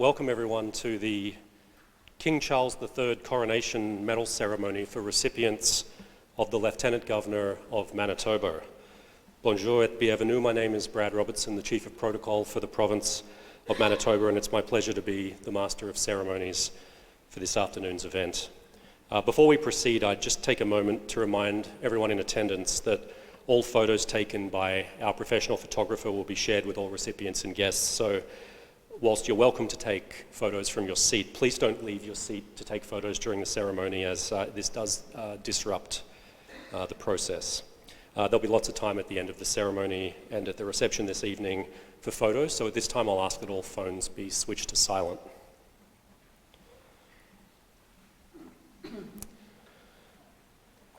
welcome everyone to the King Charles III Coronation Medal Ceremony for recipients of the Lieutenant Governor of Manitoba. Bonjour et bienvenue. My name is Brad Robertson, the Chief of Protocol for the province of Manitoba, and it's my pleasure to be the Master of Ceremonies for this afternoon's event. Before we proceed, I'd just take a moment to remind everyone in attendance that all photos taken by our professional photographer will be shared with all recipients and guests. So whilst you're welcome to take photos from your seat, please don't leave your seat to take photos during the ceremony, as this does disrupt the process. There'll be lots of time at the end of the ceremony and at the reception this evening for photos, so at this time I'll ask that all phones be switched to silent.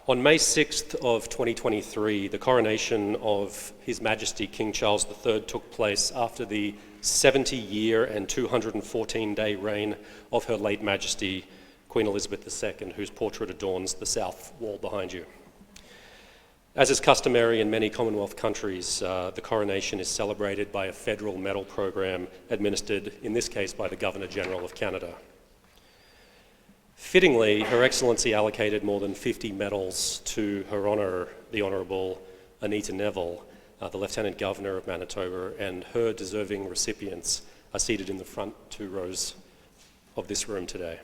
On May 6th of 2023, the coronation of His Majesty King Charles III took place after the 70-year and 214-day reign of Her late Majesty Queen Elizabeth II, whose portrait adorns the south wall behind you. As is customary in many Commonwealth countries, the coronation is celebrated by a federal medal program administered, in this case, by the Governor-General of Canada. Fittingly, Her Excellency allocated more than 50 medals to Her Honour, the Honourable Anita Neville, the Lieutenant Governor of Manitoba, and her deserving recipients are seated in the front two rows of this room today.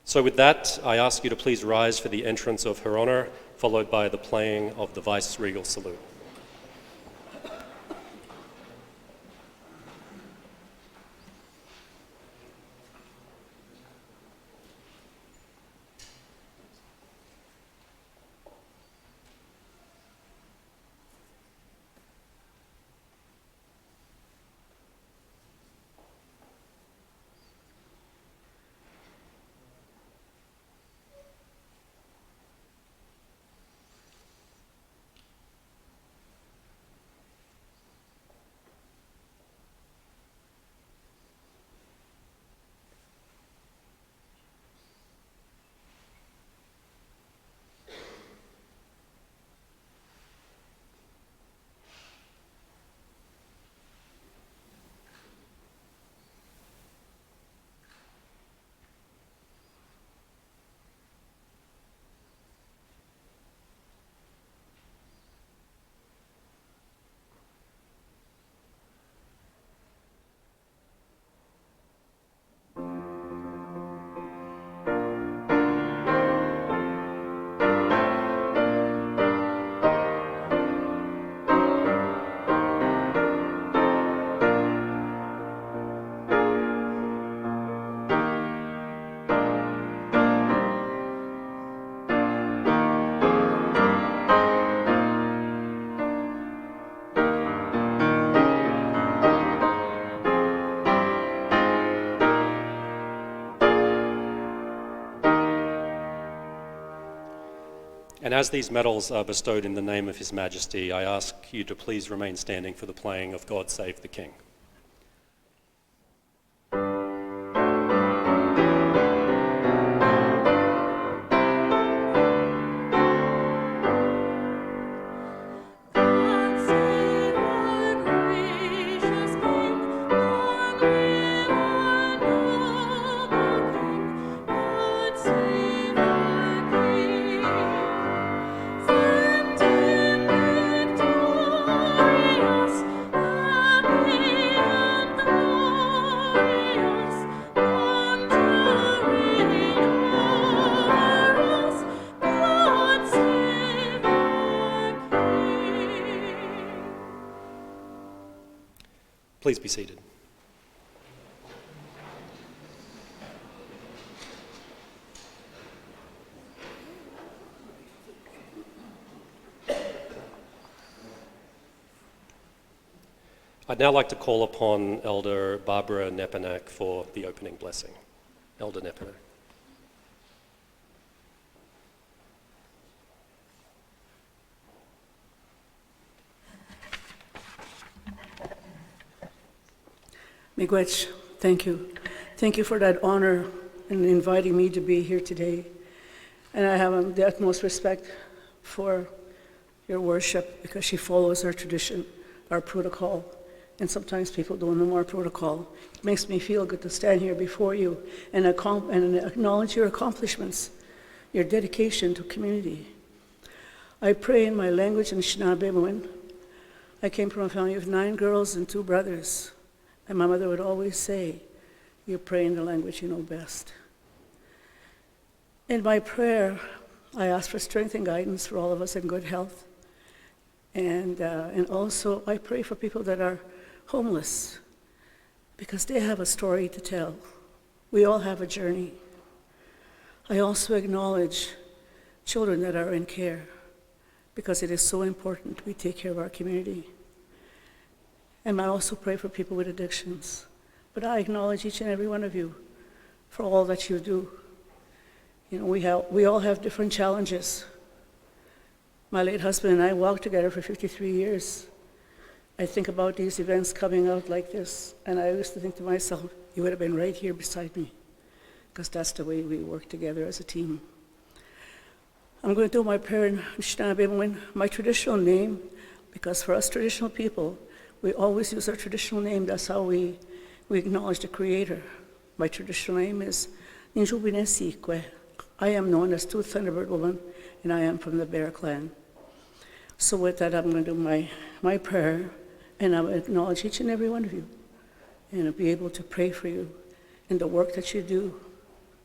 So with that, I ask you to please rise for the entrance of Her Honour, followed by the playing of the Vice-Regal Salute. And as these medals are bestowed in the name of His Majesty, I ask you to please remain standing for the playing of God Save the King. Please be seated. I'd now like to call upon Elder Barbara Nepanak for the opening blessing. Elder Nepanak. Miigwech, thank you. Thank you for that honor and inviting me to be here today. And I have the utmost respect for your worship because she follows our tradition, our protocol, and sometimes people don't know our protocol. It makes me feel good to stand here before you and acknowledge your accomplishments, your dedication to community. I pray in my language in Anishinaabe. I came from a family of 9 girls and 2 brothers, and my mother would always say, you pray in the language you know best. In my prayer, I ask for strength and guidance for all of us and good health. And also, I pray for people that are homeless, because they have a story to tell. We all have a journey. I also acknowledge children that are in care, because it is so important we take care of our community. And I also pray for people with addictions. But I acknowledge each and every one of you for all that you do. You know, we all have different challenges. My late husband and I walked together for 53 years. I think about these events coming out like this, and I used to think to myself, you would have been right here beside me, because that's the way we work together as a team. I'm going to do my prayer in Anishinaabe, my traditional name, because for us traditional people, we always use our traditional name. That's how we acknowledge the Creator. My traditional name is Ninjubinesikwe. I am known as Tooth Thunderbird Woman, and I am from the Bear Clan. So with that, I'm going to do my prayer, and I will acknowledge each and every one of you, and I'll be able to pray for you in the work that you do,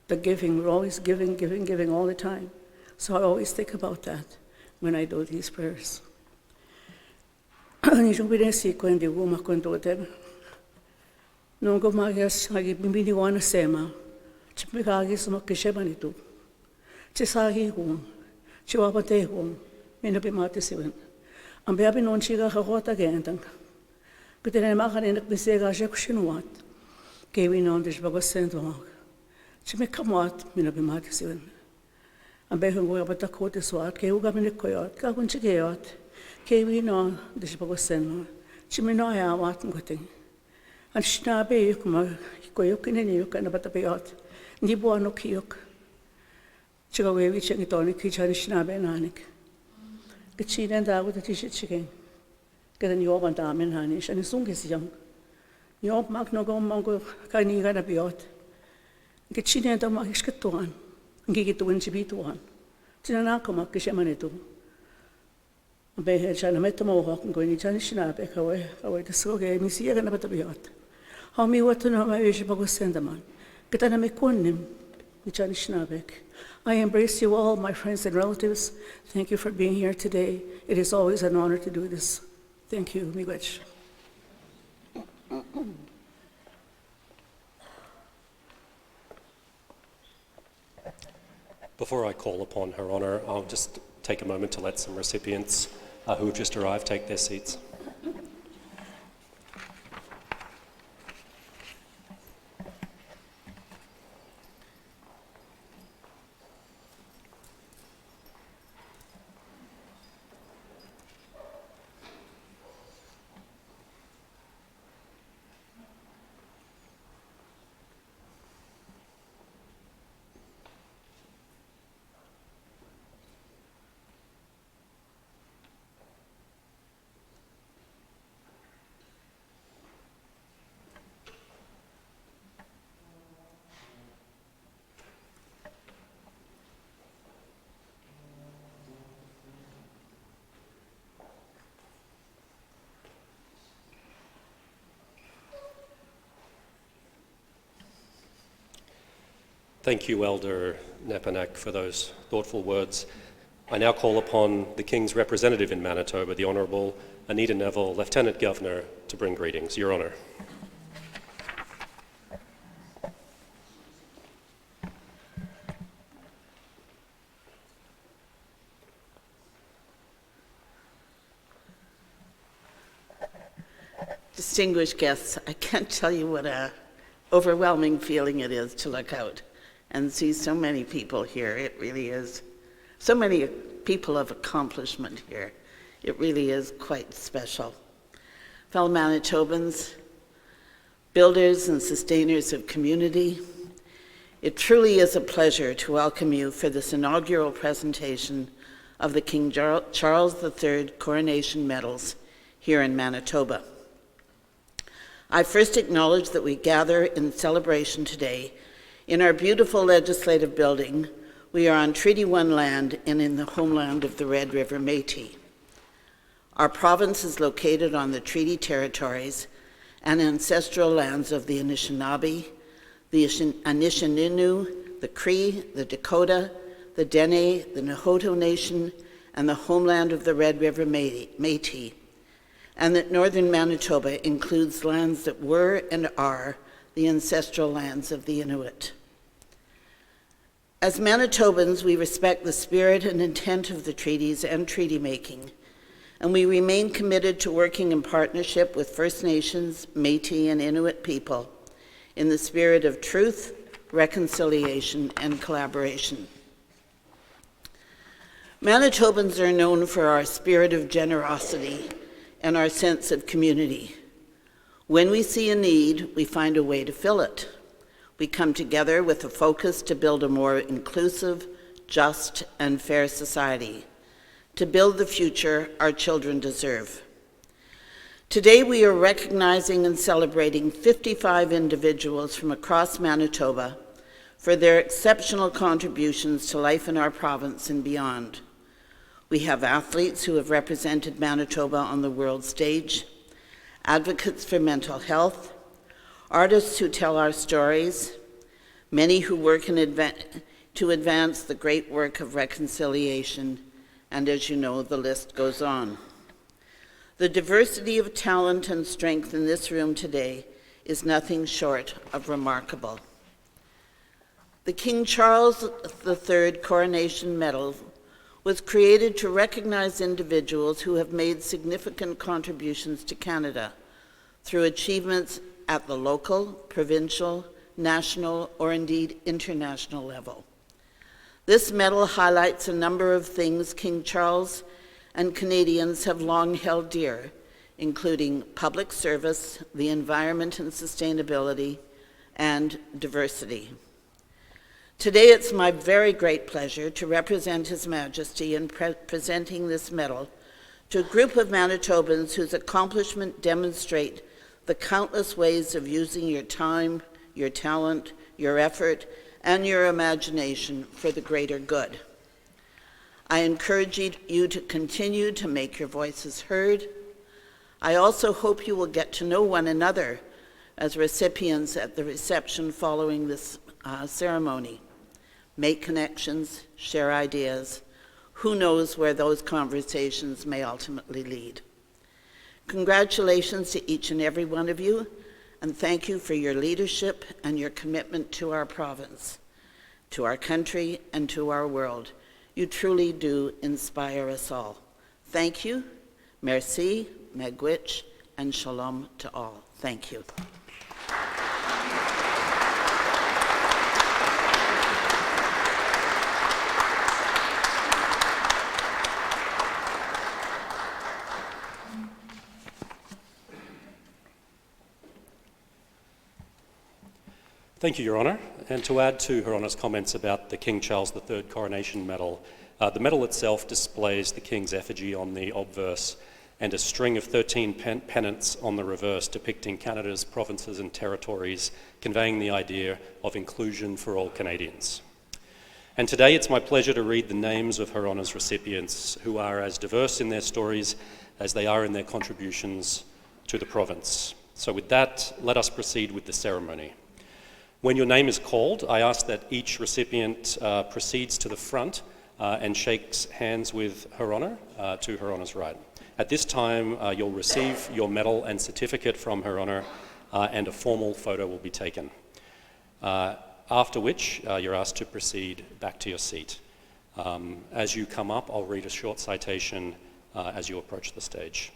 the giving. We're always giving all the time. So I always think about that when I do these prayers. Ninjubinesikwe ndi wuma kwendoten. Nungo magias hagi bimbini wana sema. Chipikagi sama kishemanitu. Chisagi hung. Chiwapate hung. Minabi mati siwen. Ambeabi non chiga hawata gentang. Kutene makanin bisega shekushinuat. Kewi non dishbagosendwag. Chimikamwat minabi mati siwen. Ambehung wabata kote swat. Keuga minikoyat. Kagunchigayat. Kewi non dishbagosendwag. Chiminoyawat ngoting. Anishinaabe yukma koyukinini yukana batapayot. Ndi buano kiyuk. Chigawewi chengitoni kicha Anishinaabe nanik. Gachinen dago da tishet chigen. Gadan yoban damen hanish ani sungis young. Yob mag no go mango kani gana biot. Gachinen da magish katuan. Ngigituan chibituan. Tinanako mag kishemanitu. Behe chana metamo hok ngoni chani Anishinaabe kawe the soge mi siya gana batabiot. How me what to know my wish about sendaman. Getana me kunim mi chani Anishinaabe. I embrace you all, my friends and relatives. Thank you for being here today. It is always an honor to do this. Thank you, miigwech. Before I call upon Her Honour, I'll just take a moment to let some recipients who have just arrived take their seats. Thank you, Elder Nepanak, for those thoughtful words. I now call upon the King's representative in Manitoba, the Honourable Anita Neville, Lieutenant Governor, to bring greetings. Your Honour. Distinguished guests, I can't tell you what an overwhelming feeling it is to look out and see so many people here. It really is. So many people of accomplishment here. It really is quite special. Fellow Manitobans, builders and sustainers of community, it truly is a pleasure to welcome you for this inaugural presentation of the King Charles III Coronation Medals here in Manitoba. I first acknowledge that we gather in celebration today in our beautiful legislative building. We are on Treaty 1 land and in the homeland of the Red River Métis. Our province is located on the treaty territories and ancestral lands of the Anishinaabe, the Anishinaabe, the Cree, the Dakota, the Dene, the Nahoto Nation, and the homeland of the Red River Métis, and that northern Manitoba includes lands that were and are the ancestral lands of the Inuit. As Manitobans, we respect the spirit and intent of the treaties and treaty making, and we remain committed to working in partnership with First Nations, Métis, and Inuit people in the spirit of truth, reconciliation, and collaboration. Manitobans are known for our spirit of generosity and our sense of community. When we see a need, we find a way to fill it. We come together with a focus to build a more inclusive, just, and fair society, to build the future our children deserve. Today, we are recognizing and celebrating 55 individuals from across Manitoba for their exceptional contributions to life in our province and beyond. We have athletes who have represented Manitoba on the world stage, advocates for mental health, artists who tell our stories, many who work to advance the great work of reconciliation, and as you know, the list goes on. The diversity of talent and strength in this room today is nothing short of remarkable. The King Charles III Coronation Medal was created to recognize individuals who have made significant contributions to Canada through achievements at the local, provincial, national, or indeed international level. This medal highlights a number of things King Charles and Canadians have long held dear, including public service, the environment and sustainability, and diversity. Today, it's my very great pleasure to represent His Majesty in presenting this medal to a group of Manitobans whose accomplishments demonstrate the countless ways of using your time, your talent, your effort, and your imagination for the greater good. I encourage you to continue to make your voices heard. I also hope you will get to know one another as recipients at the reception following this ceremony. Make connections, share ideas. Who knows where those conversations may ultimately lead. Congratulations to each and every one of you, and thank you for your leadership and your commitment to our province, to our country, and to our world. You truly do inspire us all. Thank you, merci, megwich, and shalom to all. Thank you. Thank you, Your Honour. And to add to Her Honour's comments about the King Charles III Coronation Medal, the medal itself displays the King's effigy on the obverse and a string of 13 pennants on the reverse depicting Canada's provinces and territories, conveying the idea of inclusion for all Canadians. And today it's my pleasure to read the names of Her Honour's recipients, who are as diverse in their stories as they are in their contributions to the province. So with that, let us proceed with the ceremony. When your name is called, I ask that each recipient proceeds to the front and shakes hands with Her Honour to Her Honour's right. At this time, you'll receive your medal and certificate from Her Honour, and a formal photo will be taken. After which, you're asked to proceed back to your seat. As you come up, I'll read a short citation as you approach the stage.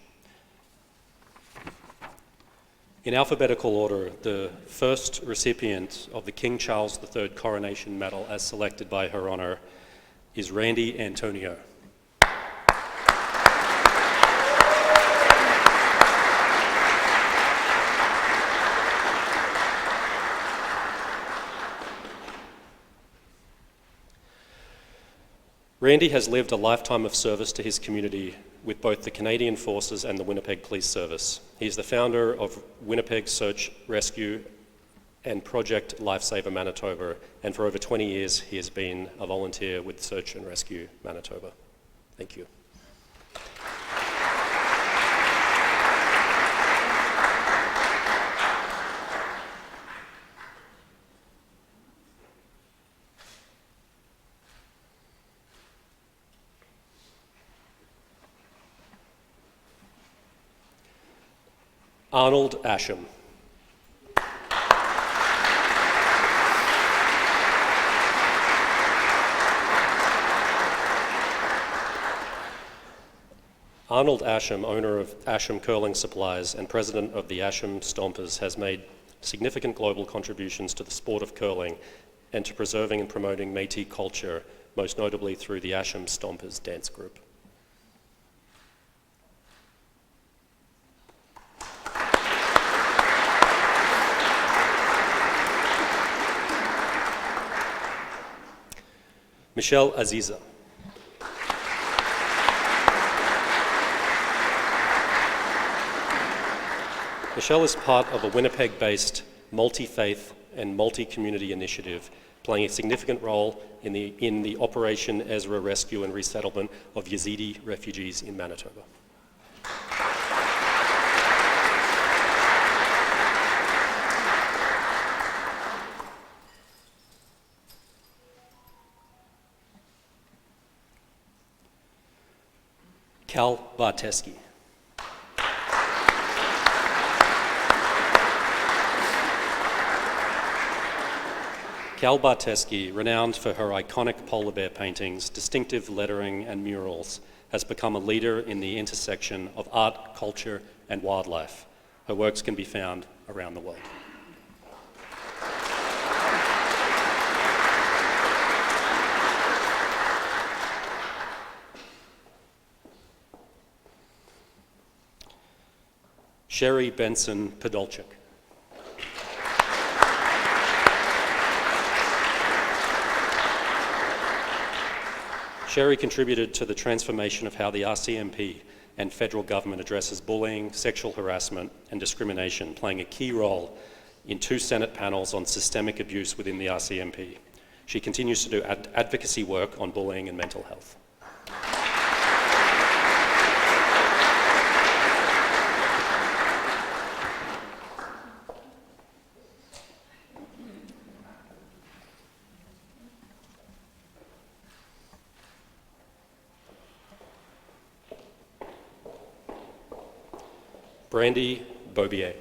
In alphabetical order, the first recipient of the King Charles III Coronation Medal, as selected by Her Honour, is Randy Antonio. Randy has lived a lifetime of service to his community with both the Canadian Forces and the Winnipeg Police Service. He is the founder of Winnipeg Search, Rescue and Project Lifesaver Manitoba, and for over 20 years he has been a volunteer with Search and Rescue Manitoba. Thank you. Arnold Asham. Arnold Asham, owner of Asham Curling Supplies and president of the Asham Stompers, has made significant global contributions to the sport of curling and to preserving and promoting Métis culture, most notably through the Asham Stompers dance group. Michelle Aziza. Michelle is part of a Winnipeg-based multi-faith and multi-community initiative playing a significant role in the Operation Ezra rescue and resettlement of Yazidi refugees in Manitoba. Cal Barteski. Cal Barteski, renowned for her iconic polar bear paintings, distinctive lettering, and murals, has become a leader in the intersection of art, culture, and wildlife. Her works can be found around the world. Sherry Benson Podolchik. Sherry contributed to the transformation of how the RCMP and federal government addresses bullying, sexual harassment, and discrimination, playing a key role in 2 Senate panels on systemic abuse within the RCMP. She continues to do advocacy work on bullying and mental health. Brandy Bobier.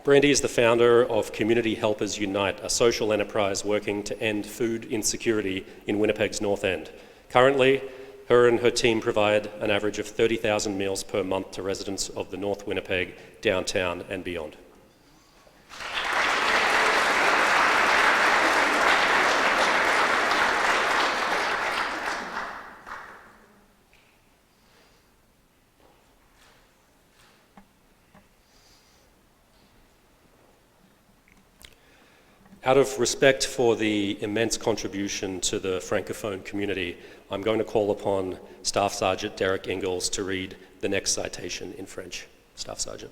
Brandy is the founder of Community Helpers Unite, a social enterprise working to end food insecurity in Winnipeg's North End. Currently, her and her team provide an average of 30,000 meals per month to residents of the North Winnipeg, downtown, and beyond. Out of respect for the immense contribution to the Francophone community, I'm going to call upon Staff Sergeant Derek Ingalls to read the next citation in French. Staff Sergeant.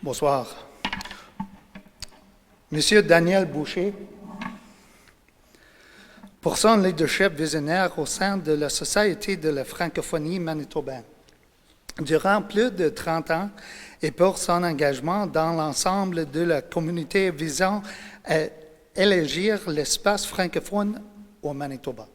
Bonsoir. Monsieur Daniel Boucher, pour son leadership visionnaire au sein de la Société de la francophonie manitobaine durant plus de 30 ans et pour son engagement dans l'ensemble de la communauté visant à élargir l'espace francophone au Manitoba.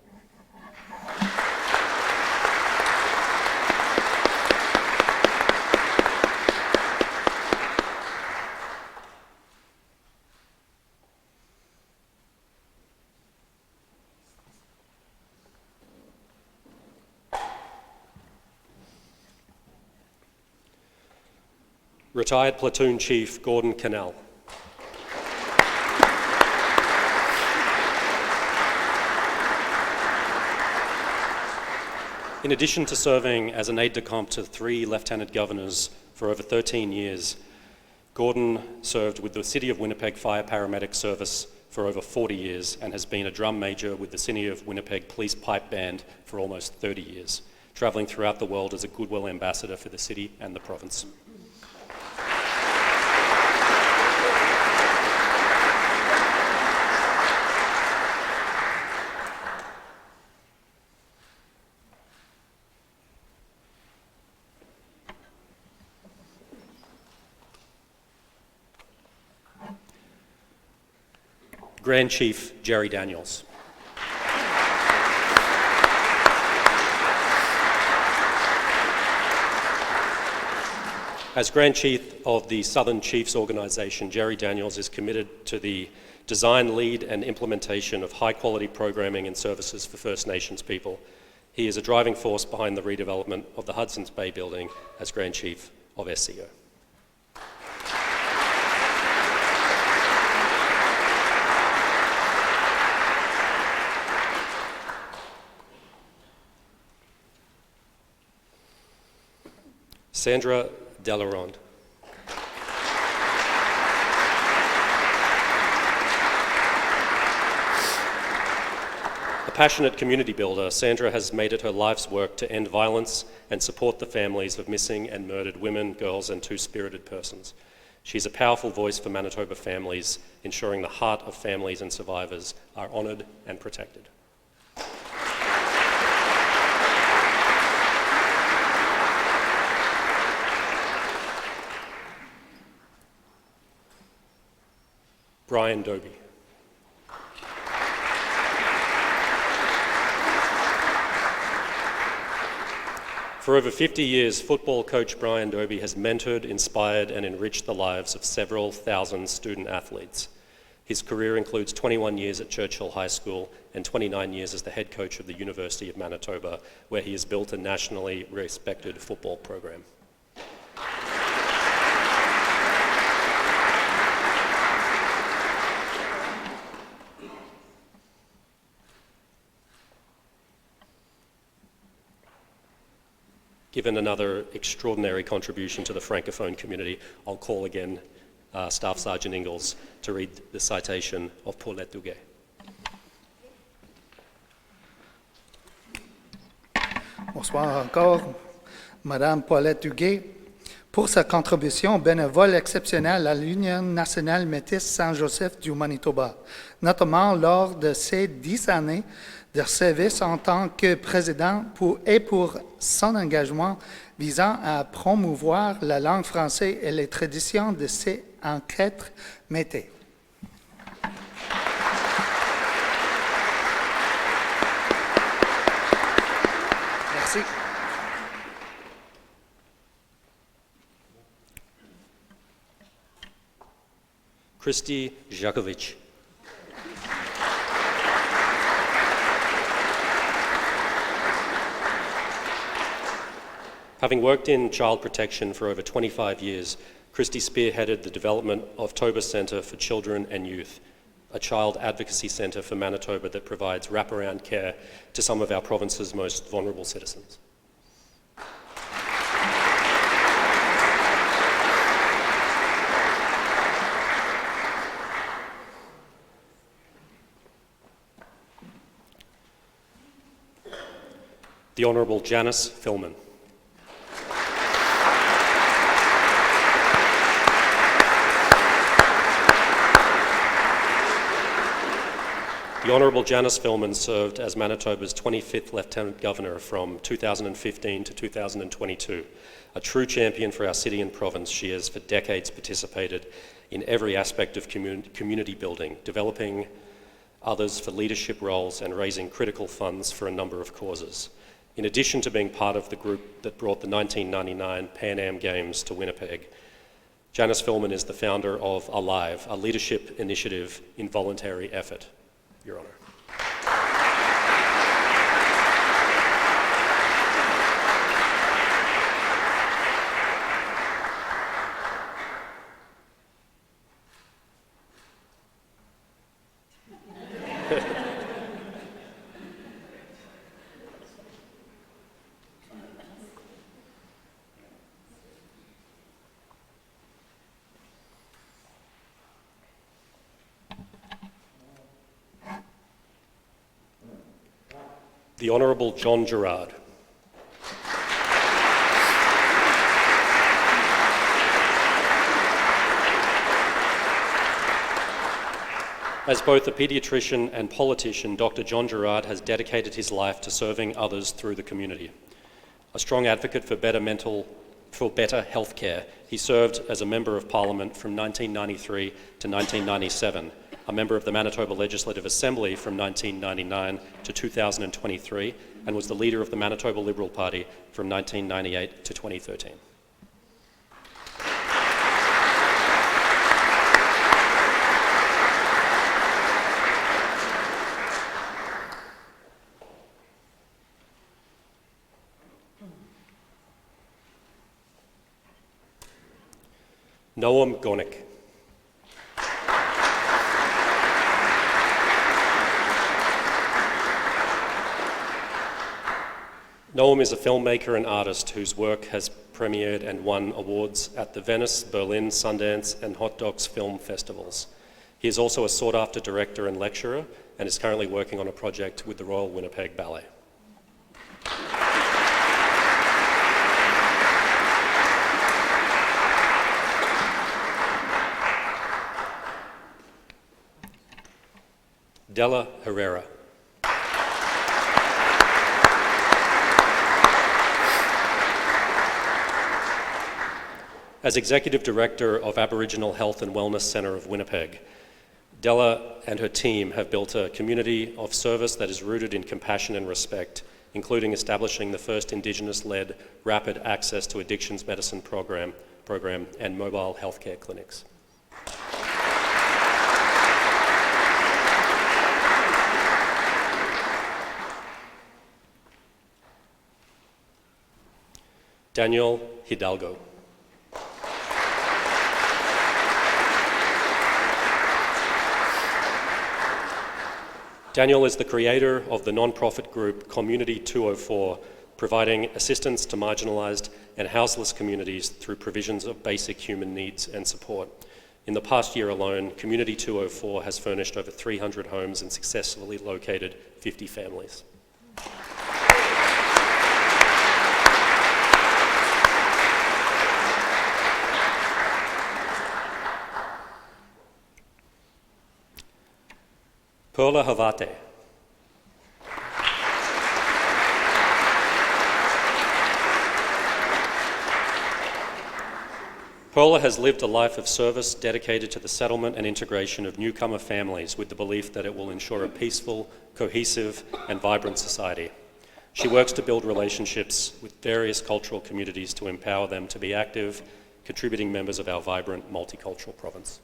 Retired Platoon Chief Gordon Cannell. In addition to serving as an aide-de-camp to 3 lieutenant governors for For over 13 years, Gordon served with the City of Winnipeg Fire Paramedic Service for over 40 years and has been a drum major with the City of Winnipeg Police Pipe Band for almost 30 years, travelling throughout the world as a goodwill ambassador for the city and the province. Grand Chief Jerry Daniels. As Grand Chief of the Southern Chiefs Organization, Jerry Daniels is committed to the design, lead, and implementation of high-quality programming and services for First Nations people. He is a driving force behind the redevelopment of the Hudson's Bay building as Grand Chief of SCO. Sandra Delaronde. A passionate community builder, Sandra has made it her life's work to end violence and support the families of missing and murdered women, girls, and two-spirited persons. She's a powerful voice for Manitoba families, ensuring the heart of families and survivors are honoured and protected. Brian Doby. For over 50 years, football coach Brian Doby has mentored, inspired, and enriched the lives of several thousand student athletes. His career includes 21 years at Churchill High School and 29 years as the head coach of the University of Manitoba, where he has built a nationally respected football program. Given another extraordinary contribution to the Francophone community, I'll call again Staff Sergeant Ingalls to read the citation of Paulette Duguay. Bonsoir encore, Madame Paulette Duguay, pour sa contribution bénévole exceptionnelle à l'Union nationale métisse Saint-Joseph du Manitoba, notamment lors de ses 10 années de service en tant que président et pour son engagement visant à promouvoir la langue française et les traditions de ses ancêtres métis. Merci. Christy Jakovic. Having worked in child protection for over 25 years, Christy spearheaded the development of Toba Centre for Children and Youth, a child advocacy centre for Manitoba that provides wraparound care to some of our province's most vulnerable citizens. The Honourable Janice Philman. The Honourable Janice Philman served as Manitoba's 25th Lieutenant Governor from 2015 to 2022. A true champion for our city and province, she has for decades participated in every aspect of community building, developing others for leadership roles and raising critical funds for a number of causes. In addition to being part of the group that brought the 1999 Pan Am Games to Winnipeg, Janice Philman is the founder of Alive, a leadership initiative in voluntary effort. Your Honour. The Honourable John Gerard. As both a paediatrician and politician, Dr. John Gerard has dedicated his life to serving others through the community. A strong advocate for better healthcare, he served as a Member of Parliament from 1993 to 1997, a member of the Manitoba Legislative Assembly from 1999 to 2023, and was the leader of the Manitoba Liberal Party from 1998 to 2013. Noam Gornick. Noam is a filmmaker and artist whose work has premiered and won awards at the Venice, Berlin, Sundance, and Hot Docs film festivals. He is also a sought-after director and lecturer and is currently working on a project with the Royal Winnipeg Ballet. Della Herrera. As Executive Director of Aboriginal Health and Wellness Centre of Winnipeg, Della and her team have built a community of service that is rooted in compassion and respect, including establishing the first Indigenous-led rapid access to addictions medicine program and mobile healthcare clinics. Daniel Hidalgo. Daniel is the creator of the non-profit group Community 204, providing assistance to marginalised and houseless communities through provisions of basic human needs and support. In the past year alone, Community 204 has furnished over 300 homes and successfully located 50 families. Perla Havate. Perla has lived a life of service dedicated to the settlement and integration of newcomer families with the belief that it will ensure a peaceful, cohesive, and vibrant society. She works to build relationships with various cultural communities to empower them to be active, contributing members of our vibrant multicultural province.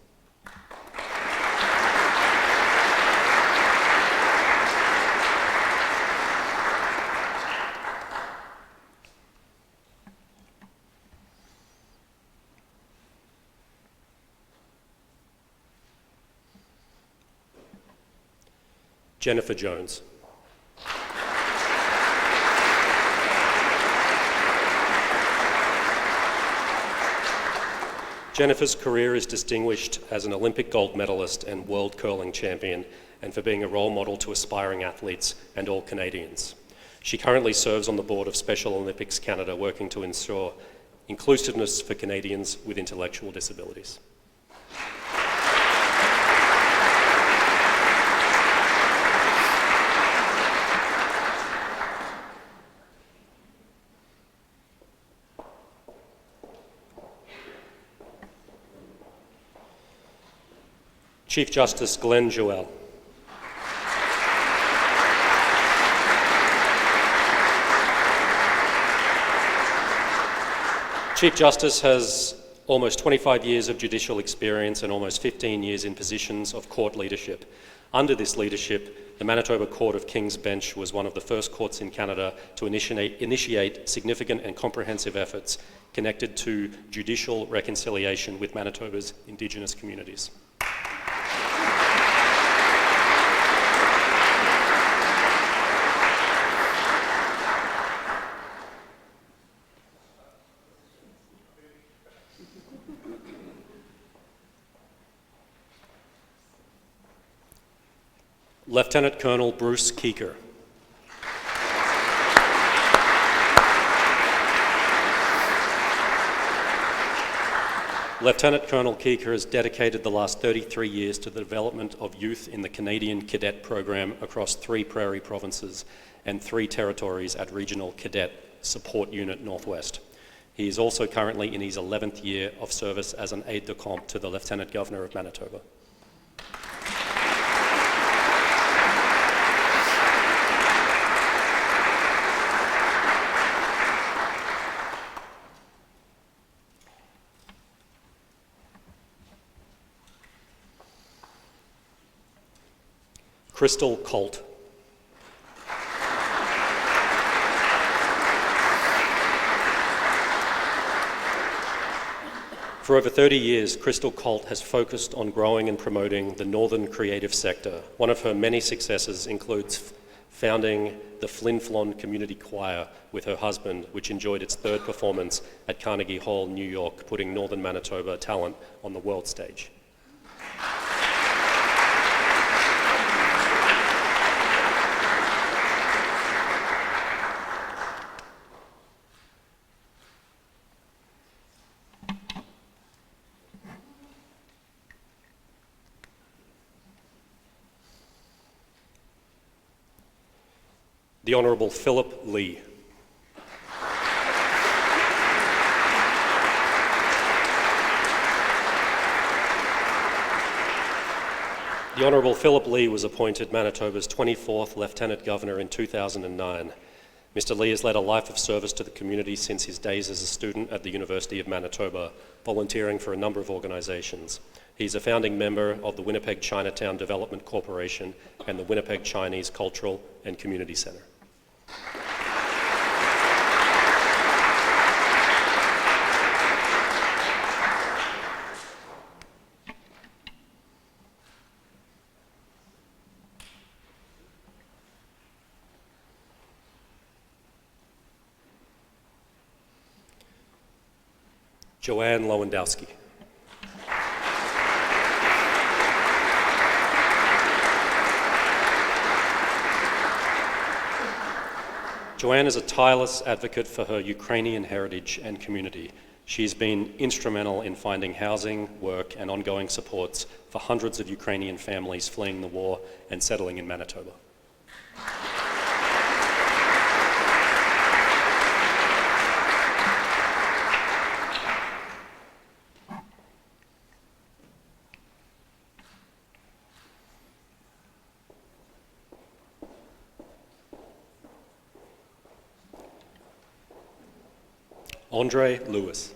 Jennifer Jones. Jennifer's career is distinguished as an Olympic gold medalist and world curling champion, and for being a role model to aspiring athletes and all Canadians. She currently serves on the board of Special Olympics Canada, working to ensure inclusiveness for Canadians with intellectual disabilities. Chief Justice Glenn Joel. Chief Justice has almost 25 years of judicial experience and almost 15 years in positions of court leadership. Under this leadership, the Manitoba Court of King's Bench was one of the first courts in Canada to initiate significant and comprehensive efforts connected to judicial reconciliation with Manitoba's Indigenous communities. Lieutenant Colonel Bruce Keeker. Lieutenant Colonel Keeker has dedicated the last 33 years to the development of youth in the Canadian Cadet Program across 3 prairie provinces and 3 territories at Regional Cadet Support Unit Northwest. He is also currently in his 11th year of service as an aide-de-camp to the Lieutenant Governor of Manitoba. Crystal Colt. For over 30 years, Crystal Colt has focused on growing and promoting the northern creative sector. One of her many successes includes founding the Flin Flon Community Choir with her husband, which enjoyed its 3rd performance at Carnegie Hall, New York, putting northern Manitoba talent on the world stage. The Honourable Philip Lee. The Honourable Philip Lee was appointed Manitoba's 24th Lieutenant Governor in 2009. Mr. Lee has led a life of service to the community since his days as a student at the University of Manitoba, volunteering for a number of organisations. He's a founding member of the Winnipeg Chinatown Development Corporation and the Winnipeg Chinese Cultural and Community Centre. Joanne Lewandowski. Joanne is a tireless advocate for her Ukrainian heritage and community. She's been instrumental in finding housing, work, and ongoing supports for hundreds of Ukrainian families fleeing the war and settling in Manitoba. Andre Lewis.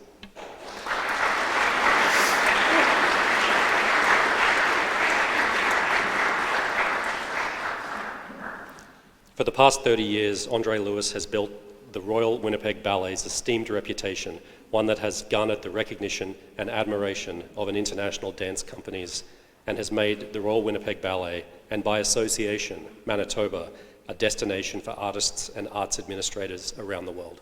For the past 30 years, Andre Lewis has built the Royal Winnipeg Ballet's esteemed reputation, one that has garnered the recognition and admiration of an international dance companies, and has made the Royal Winnipeg Ballet, and by association, Manitoba, a destination for artists and arts administrators around the world.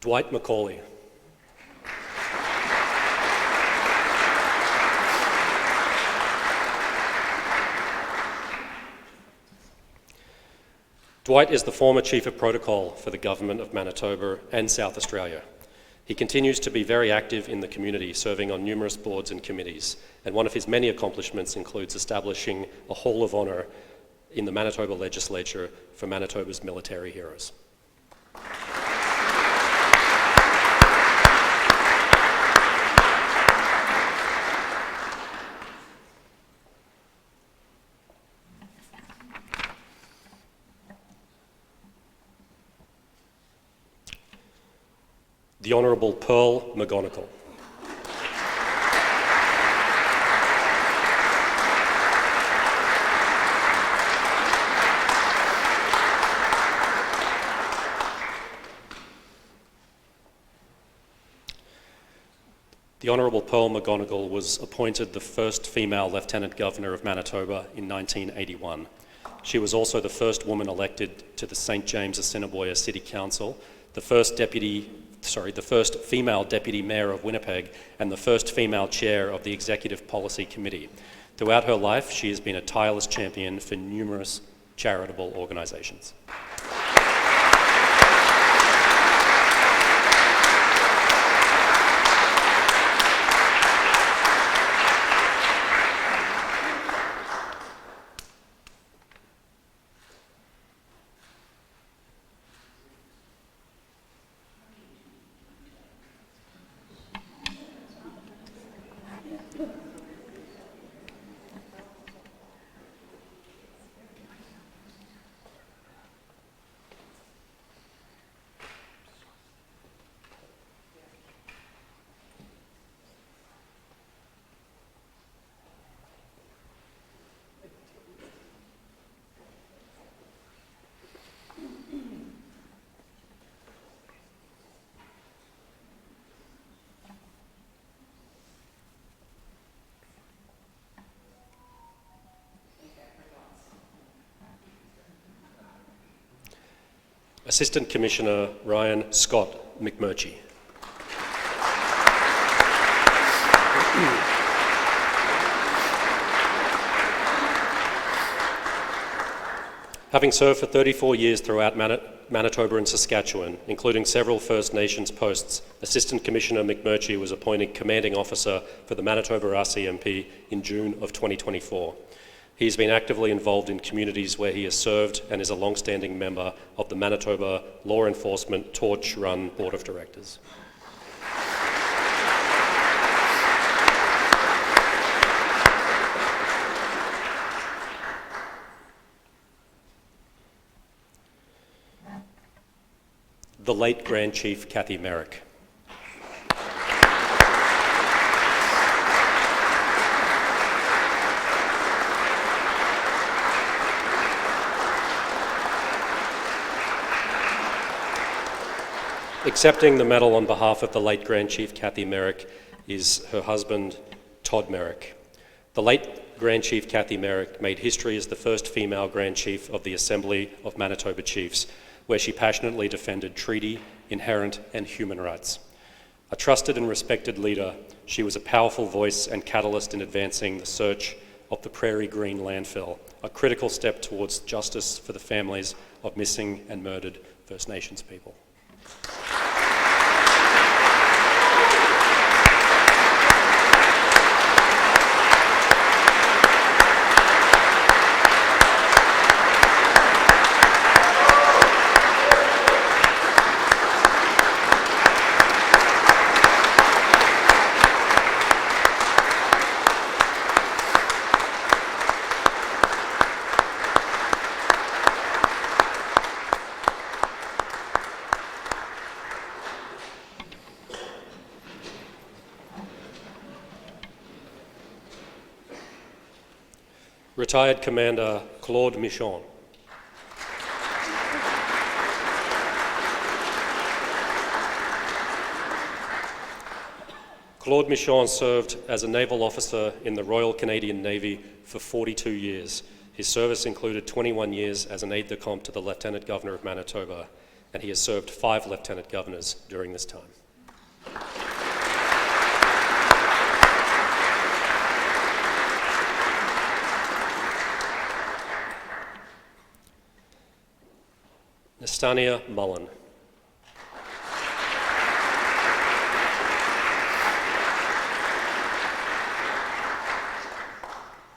Dwight McCauley. Dwight is the former Chief of Protocol for the Government of Manitoba and South Australia. He continues to be very active in the community, serving on numerous boards and committees, and one of his many accomplishments includes establishing a Hall of Honour in the Manitoba Legislature for Manitoba's military heroes. The Honourable Pearl McGonigal. The Honourable Pearl McGonigal was appointed the first female Lieutenant Governor of Manitoba in 1981. She was also the first woman elected to the St. James Assiniboia City Council, the first Deputy the first female deputy mayor of Winnipeg and the first female chair of the Executive Policy Committee. Throughout her life, she has been a tireless champion for numerous charitable organizations. Assistant Commissioner Ryan Scott McMurchie. Having served for 34 years throughout Manitoba and Saskatchewan, including several First Nations posts, Assistant Commissioner McMurchie was appointed Commanding Officer for the Manitoba RCMP in June of 2024. He's been actively involved in communities where he has served and is a long-standing member of the Manitoba Law Enforcement Torch Run Board of Directors. The late Grand Chief Kathy Merrick. Accepting the medal on behalf of the late Grand Chief Kathy Merrick is her husband, Todd Merrick. The late Grand Chief Kathy Merrick made history as the first female Grand Chief of the Assembly of Manitoba Chiefs, where she passionately defended treaty, inherent, and human rights. A trusted and respected leader, she was a powerful voice and catalyst in advancing the search of the Prairie Green landfill, a critical step towards justice for the families of missing and murdered First Nations people. Retired Commander Claude Michon. Claude Michon served as a naval officer in the Royal Canadian Navy for 42 years. His service included 21 years as an aide-de-camp to the Lieutenant Governor of Manitoba, and he has served 5 Lieutenant Governors during this time. Nastania Mullen.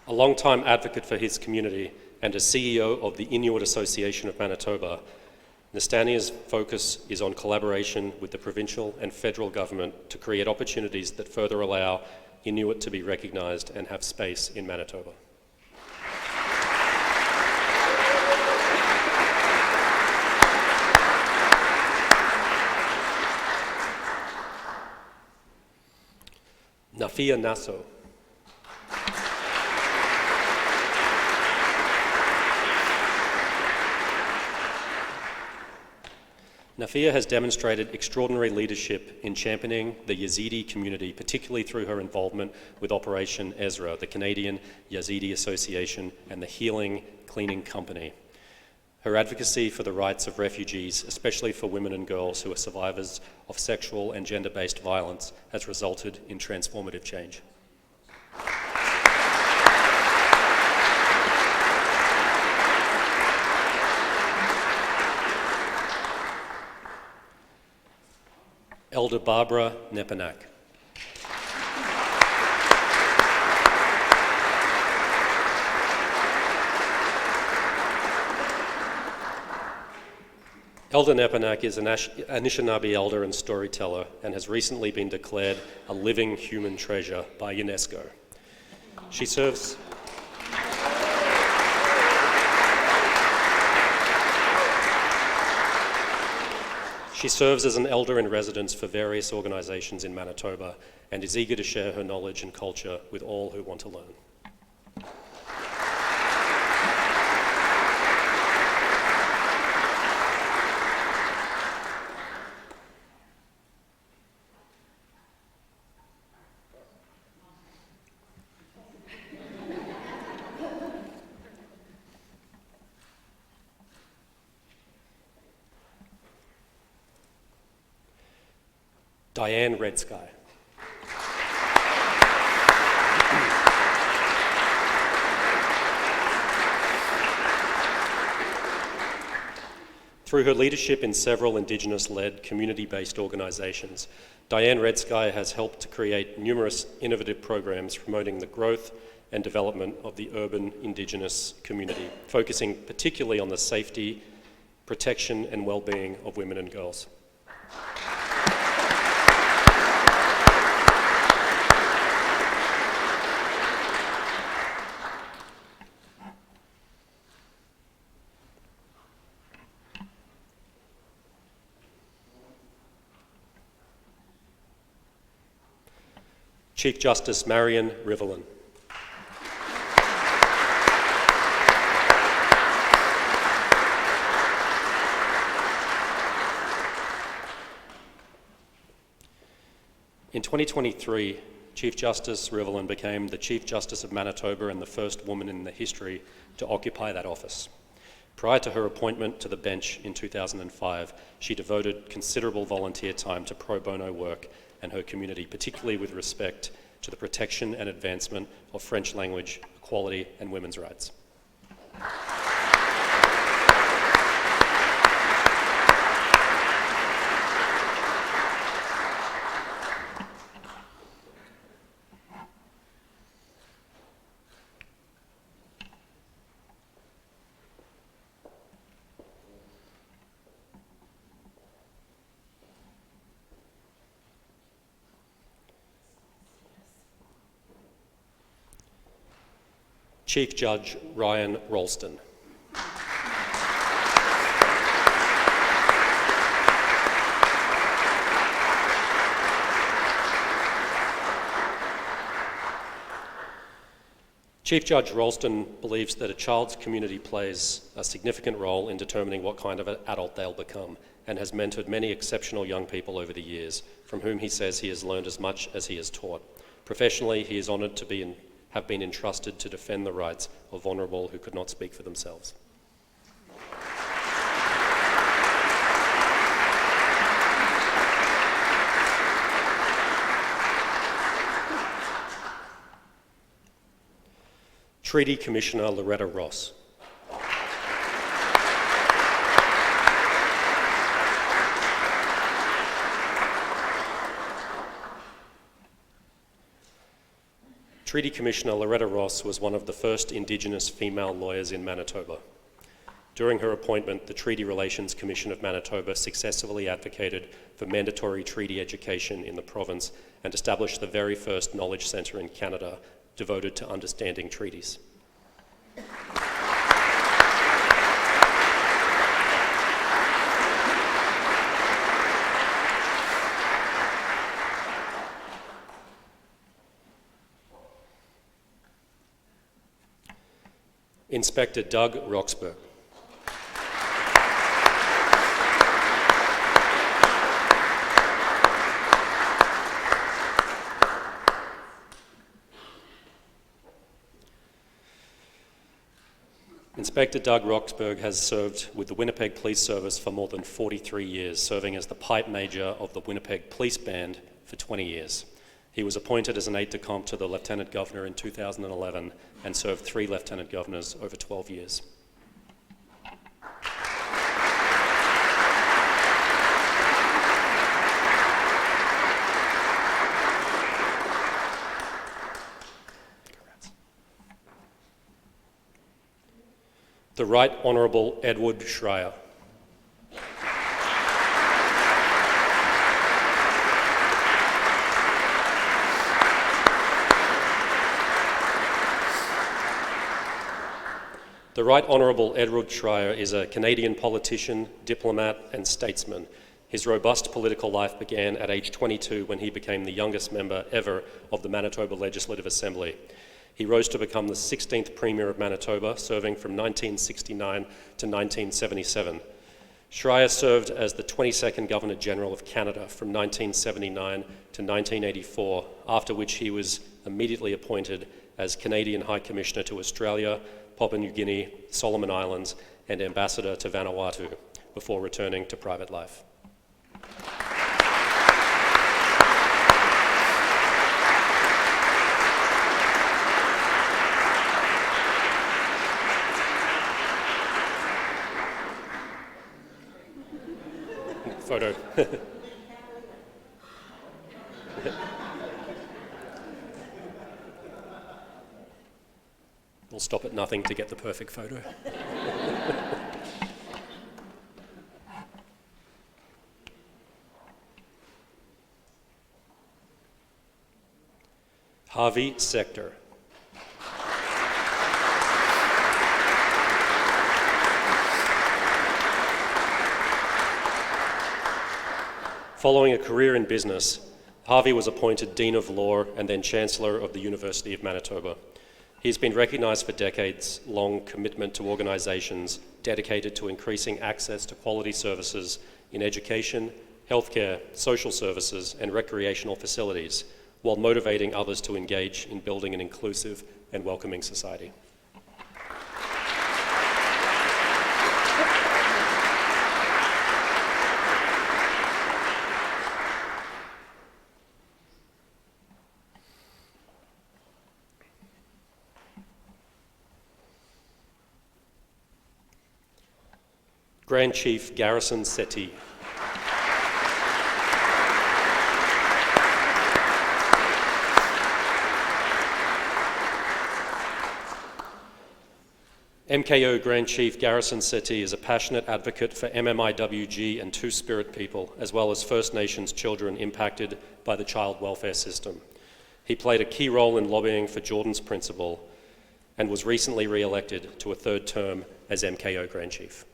A long-time advocate for his community and a CEO of the Inuit Association of Manitoba, Nastania's focus is on collaboration with the provincial and federal government to create opportunities that further allow Inuit to be recognized and have space in Manitoba. Nafia Nasso. Nafia has demonstrated extraordinary leadership in championing the Yazidi community, particularly through her involvement with Operation Ezra, the Canadian Yazidi Association, and the Healing Cleaning Company. Her advocacy for the rights of refugees, especially for women and girls who are survivors of sexual and gender-based violence, has resulted in transformative change. Elder Barbara Nepanak. Elder Nepanak is an Anishinaabe elder and storyteller and has recently been declared a living human treasure by UNESCO. She serves as an elder in residence for various organisations in Manitoba and is eager to share her knowledge and culture with all who want to learn. Diane Red Sky. Through her leadership in several Indigenous-led, community-based organisations, Diane Red Sky has helped to create numerous innovative programs promoting the growth and development of the urban Indigenous community, focusing particularly on the safety, protection and well-being of women and girls. Chief Justice Marion Rivelin. In 2023, Chief Justice Rivelin became the Chief Justice of Manitoba and the first woman in the history to occupy that office. Prior to her appointment to the bench in 2005, she devoted considerable volunteer time to pro bono work and her community, particularly with respect to the protection and advancement of French language, equality, and women's rights. Chief Judge Ryan Rolston. Chief Judge Rolston believes that a child's community plays a significant role in determining what kind of an adult they'll become, and has mentored many exceptional young people over the years, from whom he says he has learned as much as he has taught. Professionally, he is honoured to have been entrusted to defend the rights of vulnerable who could not speak for themselves. Treaty Commissioner Loretta Ross. Treaty Commissioner Loretta Ross was one of the first Indigenous female lawyers in Manitoba. During her appointment, the Treaty Relations Commission of Manitoba successfully advocated for mandatory treaty education in the province and established the very first knowledge centre in Canada devoted to understanding treaties. Inspector Doug Roxburgh. Inspector Doug Roxburgh has served with the Winnipeg Police Service for more than 43 years, serving as the pipe major of the Winnipeg Police Band for 20 years. He was appointed as an aide-de-camp to the Lieutenant Governor in 2011 and served 3 Lieutenant Governors over 12 years. The Right Honourable Edward Schreier. The Right Honourable Edward Schreier is a Canadian politician, diplomat and statesman. His robust political life began at age 22 when he became the youngest member ever of the Manitoba Legislative Assembly. He rose to become the 16th Premier of Manitoba, serving from 1969 to 1977. Schreier served as the 22nd Governor-General of Canada from 1979 to 1984, after which he was immediately appointed as Canadian High Commissioner to Australia, Papua New Guinea, Solomon Islands, and Ambassador to Vanuatu, before returning to private life. Photo. We'll stop at nothing to get the perfect photo. Harvey Sector. Following a career in business, Harvey was appointed Dean of Law and then Chancellor of the University of Manitoba. He's been recognised for decades-long commitment to organisations dedicated to increasing access to quality services in education, healthcare, social services and recreational facilities, while motivating others to engage in building an inclusive and welcoming society. Grand Chief Garrison Settee. MKO Grand Chief Garrison Settee is a passionate advocate for MMIWG and Two-Spirit people, as well as First Nations children impacted by the child welfare system. He played a key role in lobbying for Jordan's Principle and was recently re-elected to a 3rd term as MKO Grand Chief.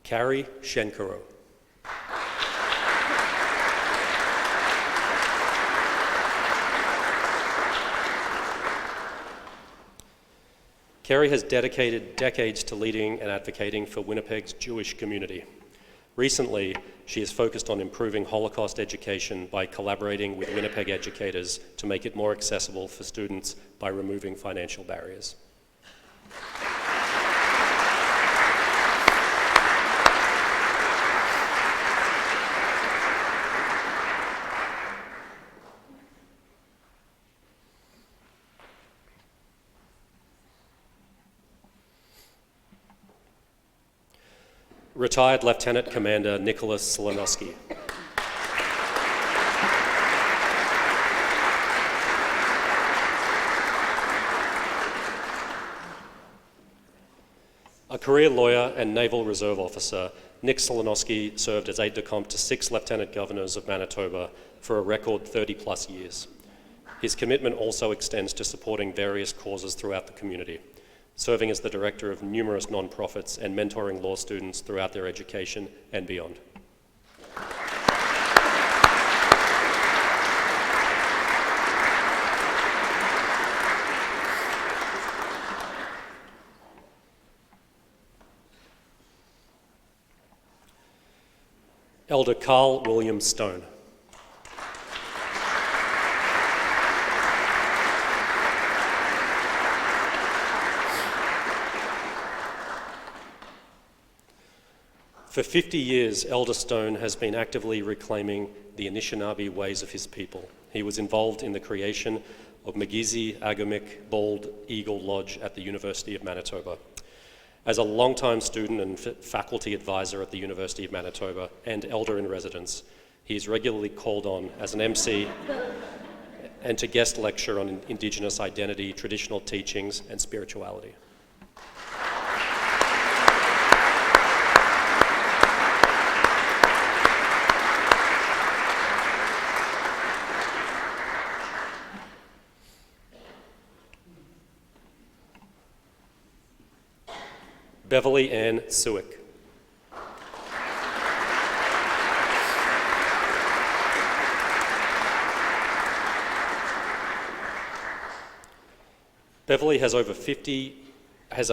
Carrie Shenkaro. Carrie has dedicated decades to leading and advocating for Winnipeg's Jewish community. Recently, she has focused on improving Holocaust education by collaborating with Winnipeg educators to make it more accessible for students by removing financial barriers. Retired Lieutenant Commander Nicholas Slonowski. A career lawyer and Naval Reserve officer, Nick Slonowski served as aide-de-camp to 6 Lieutenant Governors of Manitoba for a record 30+ years. His commitment also extends to supporting various causes throughout the community, serving as the director of numerous non-profits and mentoring law students throughout their education and beyond. Elder Carl William Stone. For 50 years, Elder Stone has been actively reclaiming the Anishinaabe ways of his people. He was involved in the creation of Magizi Agamic Bald Eagle Lodge at the University of Manitoba. As a longtime student and faculty advisor at the University of Manitoba and elder in residence, he is regularly called on as an MC and to guest lecture on Indigenous identity, traditional teachings, and spirituality. Beverly Ann Suick. Beverly has a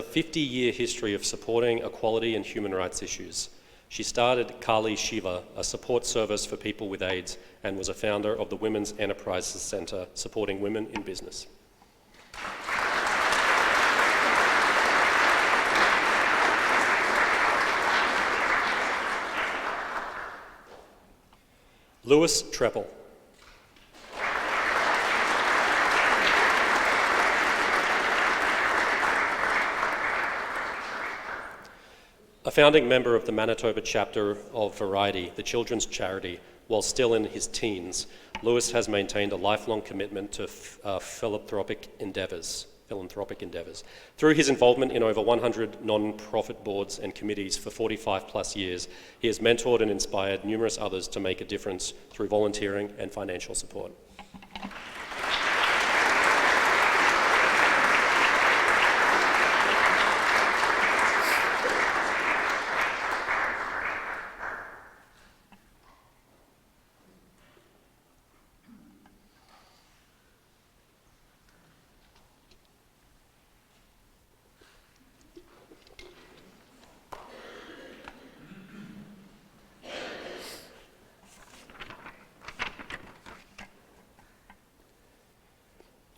50-year history of supporting equality and human rights issues. She started Kali Shiva, a support service for people with AIDS, and was a founder of the Women's Enterprises Centre, supporting women in business. Louis Treppel. A founding member of the Manitoba chapter of Variety, the children's charity, while still in his teens, Louis has maintained a lifelong commitment to philanthropic endeavours. Through his involvement in over 100 non-profit boards and committees for 45 plus years, he has mentored and inspired numerous others to make a difference through volunteering and financial support.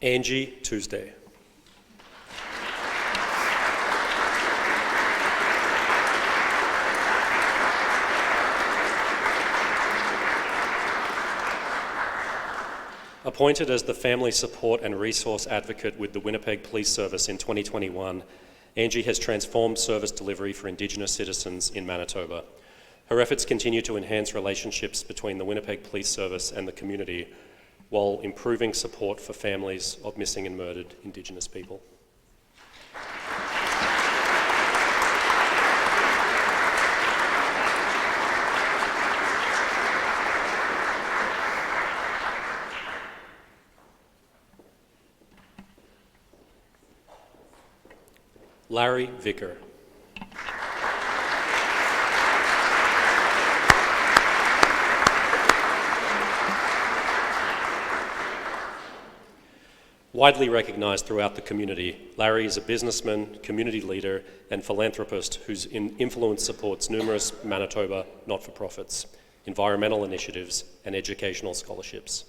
Angie Tuesday. Appointed as the Family Support and Resource Advocate with the Winnipeg Police Service in 2021, Angie has transformed service delivery for Indigenous citizens in Manitoba. Her efforts continue to enhance relationships between the Winnipeg Police Service and the community, while improving support for families of missing and murdered Indigenous people. Larry Vicker. Widely recognised throughout the community, Larry is a businessman, community leader, and philanthropist whose influence supports numerous Manitoba not-for-profits, environmental initiatives, and educational scholarships.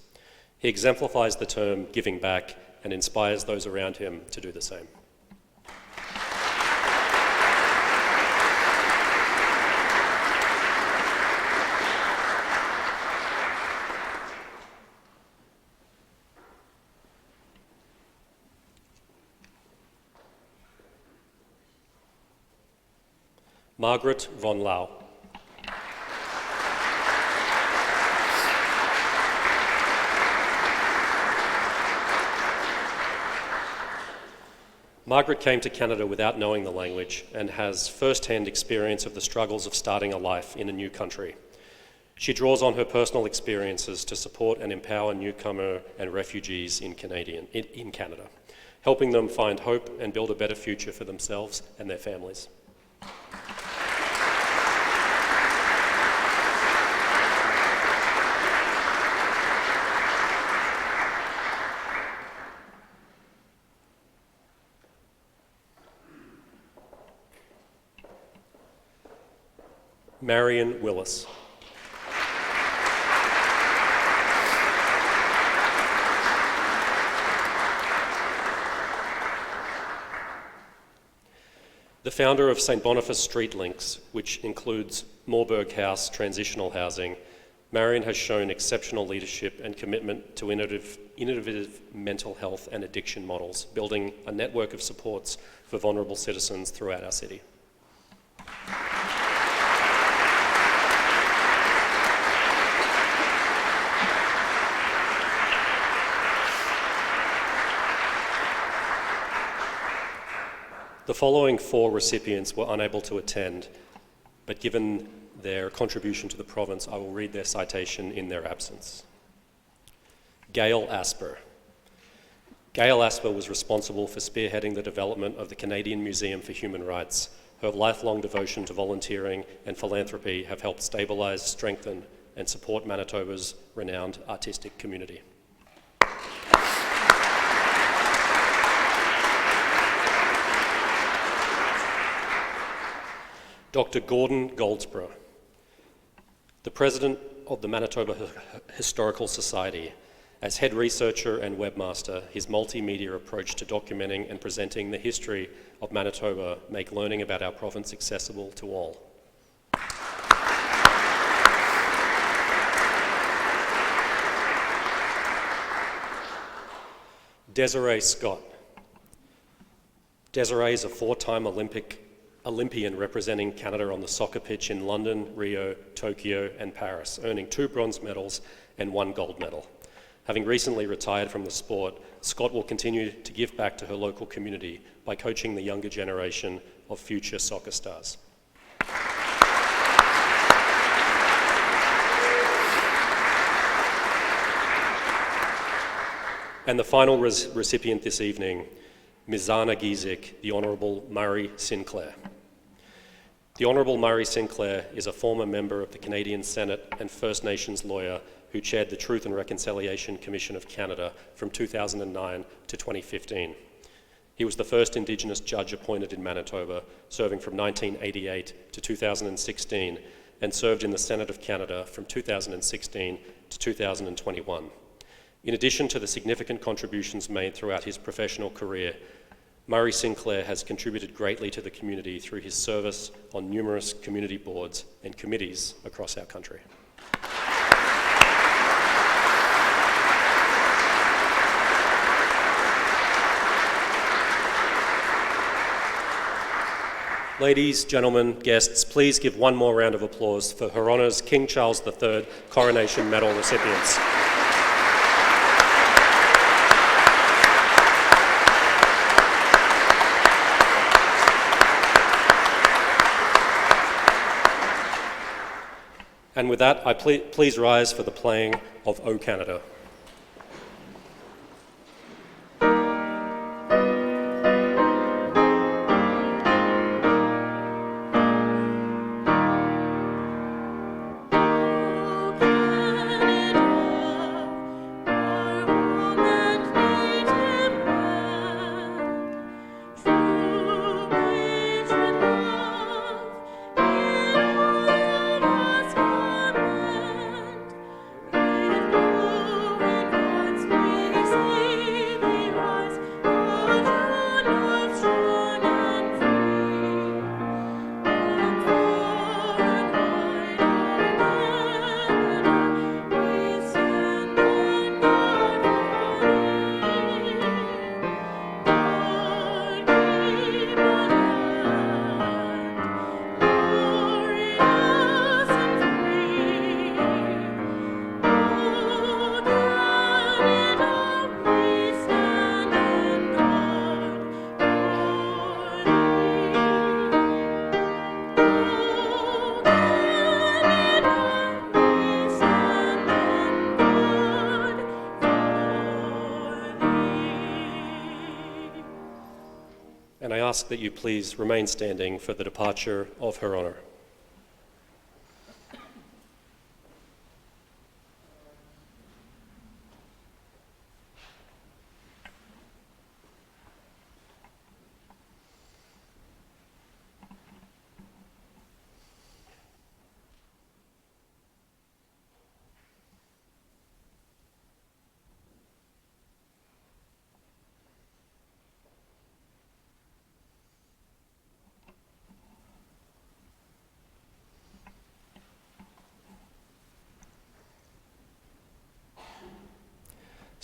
He exemplifies the term giving back and inspires those around him to do the same. Margaret von Lau. Margaret came to Canada without knowing the language and has first-hand experience of the struggles of starting a life in a new country. She draws on her personal experiences to support and empower newcomer and refugees in Canada, helping them find hope and build a better future for themselves and their families. Marion Willis. The founder of St. Boniface Street Links, which includes Moorburg House transitional housing, Marion has shown exceptional leadership and commitment to innovative mental health and addiction models, building a network of supports for vulnerable citizens throughout our city. The following 4 recipients were unable to attend, but given their contribution to the province, I will read their citation in their absence. Gail Asper. Gail Asper was responsible for spearheading the development of the Canadian Museum for Human Rights. Her lifelong devotion to volunteering and philanthropy have helped stabilise, strengthen, and support Manitoba's renowned artistic community. Dr. Gordon Goldsborough, the President of the Manitoba Historical Society. As head researcher and webmaster, his multimedia approach to documenting and presenting the history of Manitoba make learning about our province accessible to all. Desiree Scott. Desiree is a 4-time Olympian representing Canada on the soccer pitch in London, Rio, Tokyo, and Paris, earning 2 bronze medals and 1 gold medal. Having recently retired from the sport, Scott will continue to give back to her local community by coaching the younger generation of future soccer stars. And the final recipient this evening, Ms. Zana Gizik, the Honourable Murray Sinclair. The Honourable Murray Sinclair is a former member of the Canadian Senate and First Nations lawyer who chaired the Truth and Reconciliation Commission of Canada from 2009 to 2015. He was the first Indigenous judge appointed in Manitoba, serving from 1988 to 2016, and served in the Senate of Canada from 2016 to 2021. In addition to the significant contributions made throughout his professional career, Murray Sinclair has contributed greatly to the community through his service on numerous community boards and committees across our country. Ladies, gentlemen, guests, please give one more round of applause for Her Honours King Charles III Coronation Medal recipients. And with that, I please rise for the playing of O Canada. And I ask that you please remain standing for the departure of Her Honour.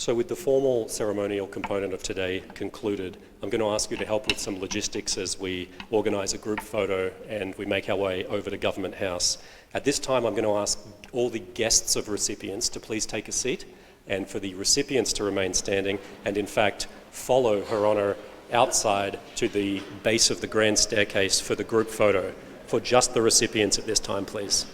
So with the formal ceremonial component of today concluded, I'm going to ask you to help with some logistics as we organise a group photo and we make our way over to Government House. At this time, I'm going to ask all the guests of recipients to please take a seat and for the recipients to remain standing and in fact follow Her Honour outside to the base of the grand staircase for the group photo. For just the recipients at this time, please.